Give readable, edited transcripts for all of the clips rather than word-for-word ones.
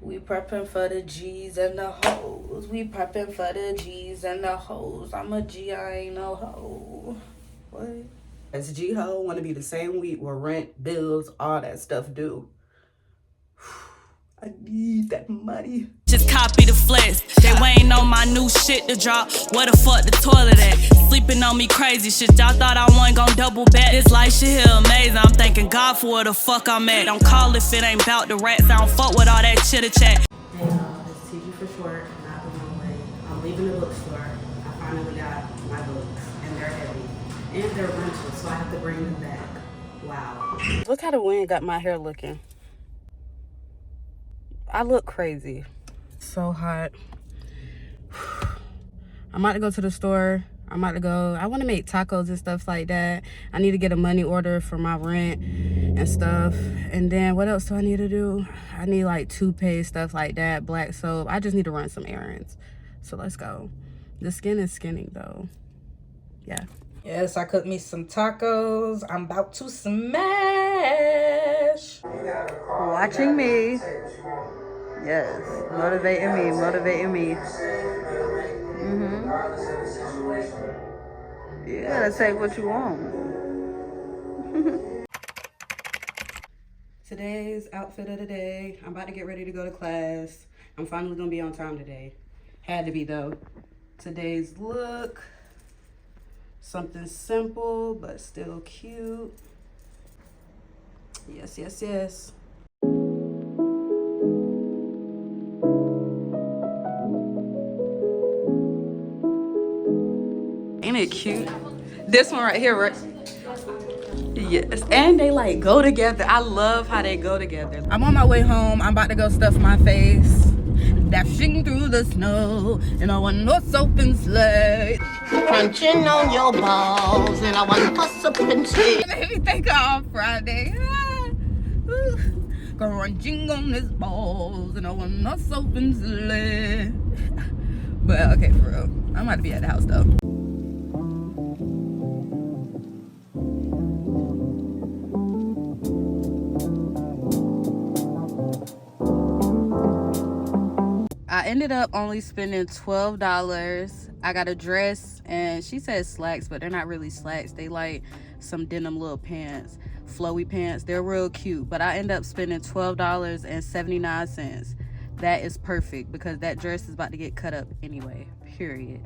We prepping for the G's and the hoes. We prepping for the G's and the hoes. I'm a G, I ain't no hoe. What? As GHOE, want to be the same week where rent, bills, all that stuff due. I need that money. Just copy the flex. They waiting on my new shit to drop. Where the fuck the toilet at? Sleeping on me crazy shit. Y'all thought I wasn't gon' double bet. This life shit here amazing. I'm thanking God for where the fuck I'm at. Don't call if it ain't bout the rats. I don't fuck with all that chitter chat. Hey y'all, it's TG for short, not the wrong way. I'm leaving the bookstore. I finally got my books, and they're heavy. And they're rental, so I have to bring them back. Wow. Look how the wind got my hair looking. I look crazy. So hot. I'm about to go to the store. I want to make tacos and stuff like that. I need to get a money order for my rent and stuff. And then what else do I need to do? I need like toothpaste, stuff like that, black soap. I just need to run some errands. So let's go. The skin is skinning though. Yeah. Yes, I cooked me some tacos. I'm about to smash. Watching me. Yes, motivating me. You gotta take what you want. Today's outfit of the day. I'm about to get ready to go to class. I'm finally gonna be on time today. Had to be though. Today's look. Something simple, but still cute. Yes. Ain't it cute? This one right here, right? Yes, and they like go together. I love how they go together. I'm on my way home. I'm about to go stuff my face. Dashing through the snow in a one-horse open sleigh. Crunching on your balls and I want to sup and sleep. Made me think of Friday. Crunching on his balls in a one-horse open sleigh. But okay, for real. I'm about to be at the house though. I ended up only spending $12. I got a dress and she said slacks, but they're not really slacks. They like some denim little pants, flowy pants. They're real cute, but I end up spending $12.79. That is perfect because that dress is about to get cut up anyway, period.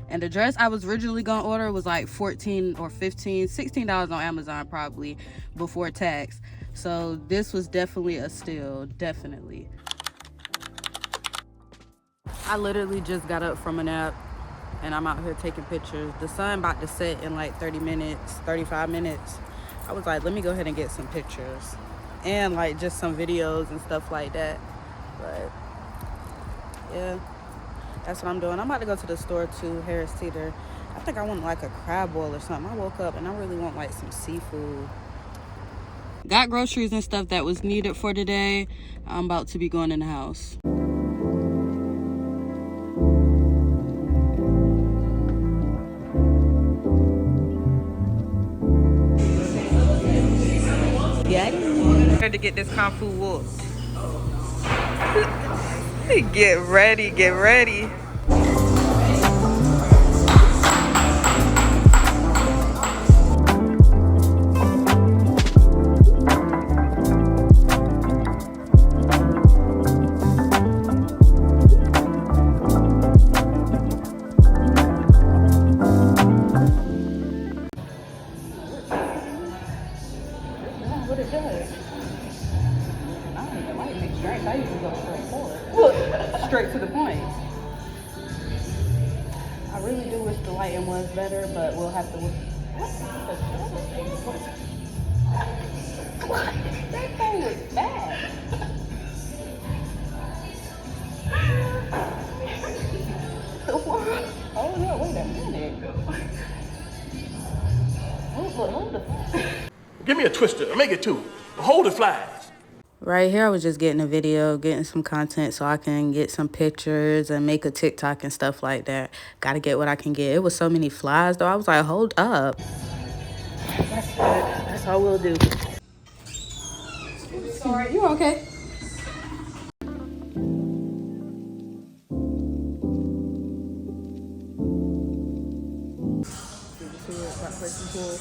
And the dress I was originally gonna order was like $14 or $15, $16 on Amazon probably before tax. So this was definitely a steal, definitely. I literally just got up from a nap and I'm out here taking pictures. The sun about to set in like 30 minutes, 35 minutes. I was like, let me go ahead and get some pictures and like just some videos and stuff like that. But yeah, that's what I'm doing. I'm about to go to the store too, Harris Teeter. I think I want like a crab boil or something. I woke up and I really want like some seafood. Got groceries and stuff that was needed for today. I'm about to be going in the house. To get this kung fu whooped. Get ready. What it does. I don't even like mixed drinks. I usually go straight forward. Straight to the point. I really do wish the lighting was better, but we'll have to. What? That thing was bad. Oh no, wait a minute. Hold the. Give me a twister. Make it two. Hold the flies. Right here, I was just getting a video, getting some content so I can get some pictures and make a TikTok and stuff like that. Gotta get what I can get. It was so many flies, though. I was like, hold up. That's good. That's all we'll do. Sorry, you okay? cool.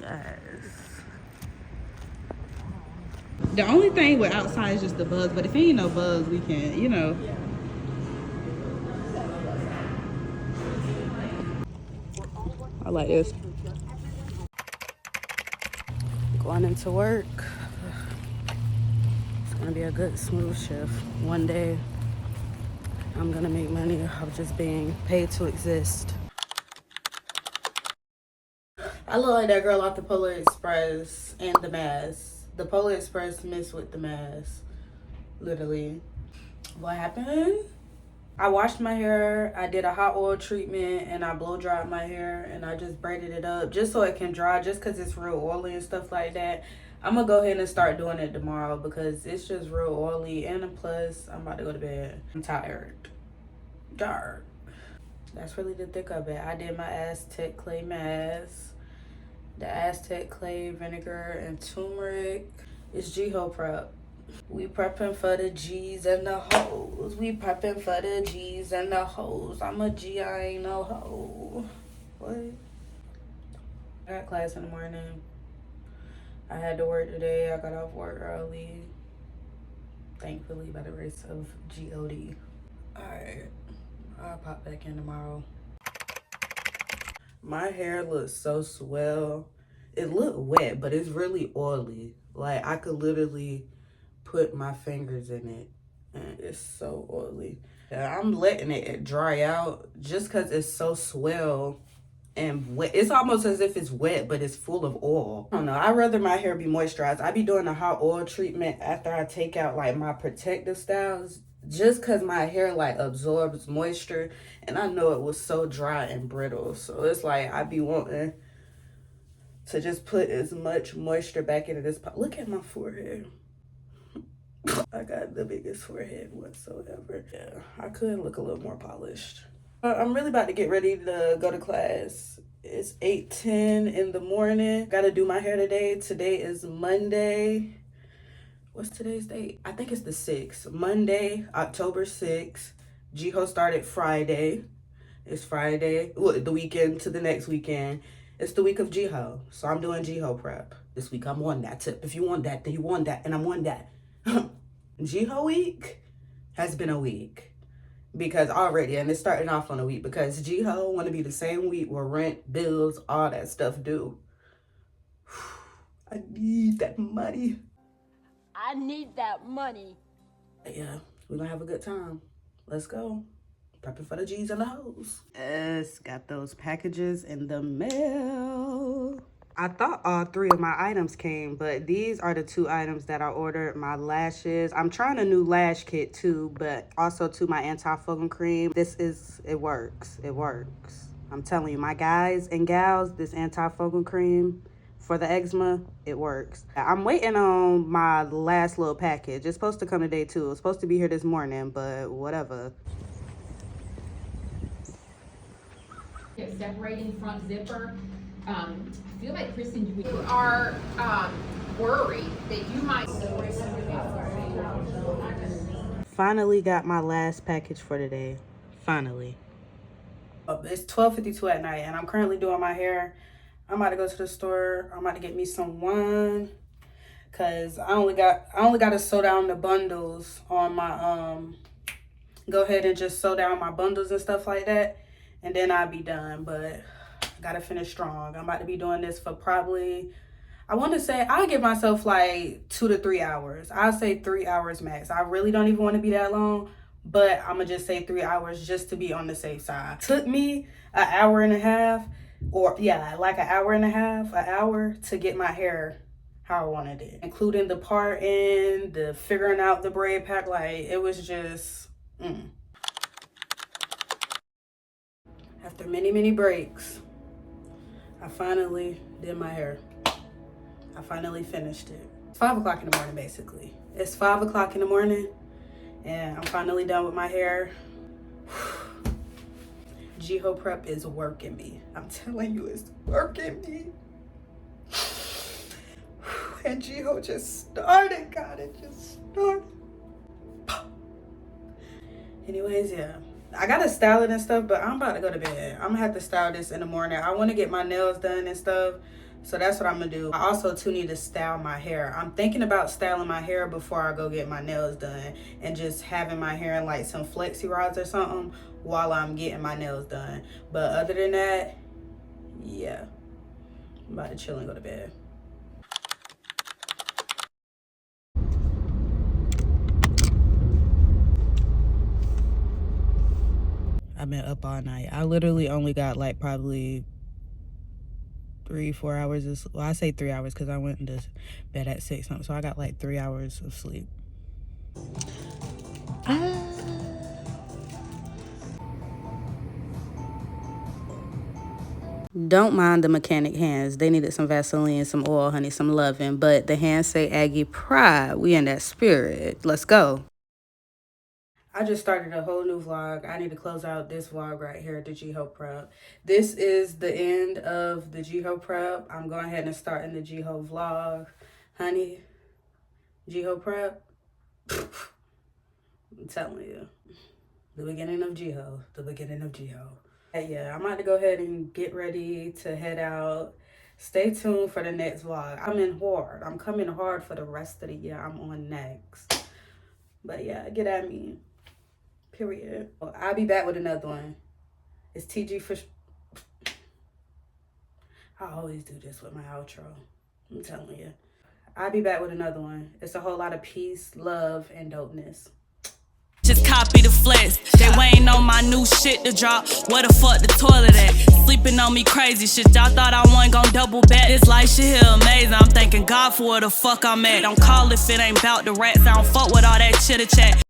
Yes. The only thing with outside is just the bugs, but if ain't no bugs, we can, you know. I like this. Going into work. It's gonna be a good smooth shift. One day I'm gonna make money of just being paid to exist. I look like that girl off the Polar Express and the mask. The Polar Express mixed with the mask. Literally. What happened? I washed my hair, I did a hot oil treatment, and I blow dried my hair, and I just braided it up just so it can dry, just because it's real oily and stuff like that. I'm gonna go ahead and start doing it tomorrow because it's just real oily, and plus I'm about to go to bed. I'm tired. Dark. That's really the thick of it. I did my Aztec clay mask, the Aztec clay vinegar and turmeric. It's GHOE prep. We prepping for the G's and the hoes. We prepping for the G's and the hoes. I'm a G, I ain't no hoe. What? I got class in the morning. I had to work today. I got off work early. Thankfully, by the grace of GOD. Alright, I'll pop back in tomorrow. My hair looks so swell. It looked wet, but it's really oily. Like, I could literally put my fingers in it and it's so oily. I'm letting it dry out just because it's so swell and wet. It's almost as if it's wet, but it's full of oil. I don't know. I'd rather my hair be moisturized. I be doing a hot oil treatment after I take out like my protective styles just because my hair like absorbs moisture, and I know it was so dry and brittle. So it's like I be wanting to just put as much moisture back into this. Look at my forehead. I got the biggest forehead whatsoever. Yeah, I could look a little more polished. I'm really about to get ready to go to class. It's 8:10 in the morning. Gotta do my hair today. Today is Monday. What's today's date? I think it's the 6th. Monday, October 6th. GHOE started Friday. It's Friday. Well, the weekend to the next weekend. It's the week of GHOE. So I'm doing GHOE prep. This week I'm on that tip. If you want that, then you want that, and I'm on that. GHOE week has been a week because already, and it's starting off on a week because GHOE want to be the same week where rent, bills, all that stuff due. I need that money. I need that money. Yeah, we're gonna have a good time. Let's go. Prepping for the G's and the hoes. Yes, got those packages in the mail. I thought all 3 of my items came, but these are the 2 items that I ordered. My lashes. I'm trying a new lash kit too, but also to my anti-fogging cream. It works. It works. I'm telling you, my guys and gals, this anti-fogging cream for the eczema, it works. I'm waiting on my last little package. It's supposed to come today too. It's supposed to be here this morning, but whatever. Separating front zipper. I feel like Kristen, you are worried that you might. Finally got my last package for today. Finally. It's 12:52 at night, and I'm currently doing my hair. I'm about to go to the store. I'm about to get me some wine, cause I only got to sew down the bundles on my Go ahead and just sew down my bundles and stuff like that, and then I'll be done. But I gotta finish strong. I'm about to be doing this for probably, I want to say, I'll give myself like 2 to 3 hours. I'll say 3 hours max. I really don't even want to be that long, but I'm gonna just say 3 hours just to be on the safe side. Took me an hour and a half, or yeah, like an hour to get my hair how I wanted it, including the parting, the figuring out the braid pack. Like, it was just After many breaks, I finally did my hair. I finally finished it. It's 5 o'clock in the morning, basically. It's 5 o'clock in the morning, and I'm finally done with my hair. GHOE prep is working me. I'm telling you, it's working me. And GHOE just started, God, it just started. Anyways, yeah, I gotta style it and stuff, but I'm about to go to bed. I'm gonna have to style this in the morning. I want to get my nails done and stuff, so that's what I'm gonna do. I also too need to style my hair. I'm thinking about styling my hair before I go get my nails done, and just having my hair in like some flexi rods or something while I'm getting my nails done. But other than that, yeah, I'm about to chill and go to bed. I've been up all night. I literally only got like probably 3-4 hours of sleep. Well, I say 3 hours because I went into bed at 6 something, so I got like 3 hours of sleep. Don't mind the mechanic hands. They needed some Vaseline, some oil, honey, some loving. But the hands say Aggie pride. We in that spirit. Let's go. I just started a whole new vlog. I need to close out this vlog right here at the GHOE prep. This is the end of the GHOE prep. I'm going ahead and starting the GHOE vlog. Honey, GHOE prep. I'm telling you. The beginning of GHOE. The beginning of GHOE. Yeah, I'm about to go ahead and get ready to head out. Stay tuned for the next vlog. I'm in hard. I'm coming hard for the rest of the year. I'm on next. But yeah, get at me. Period. Well, I'll be back with another one. It's TG for... I always do this with my outro. I'm telling you. I'll be back with another one. It's a whole lot of peace, love, and dopeness. Just copy the flex. They waiting on my new shit to drop. Where the fuck the toilet at? Sleeping on me crazy shit. Y'all thought I wasn't gon' double back. This life shit here amazing. I'm thanking God for where the fuck I'm at. Don't call if it ain't bout the rats. I don't fuck with all that chitter chat.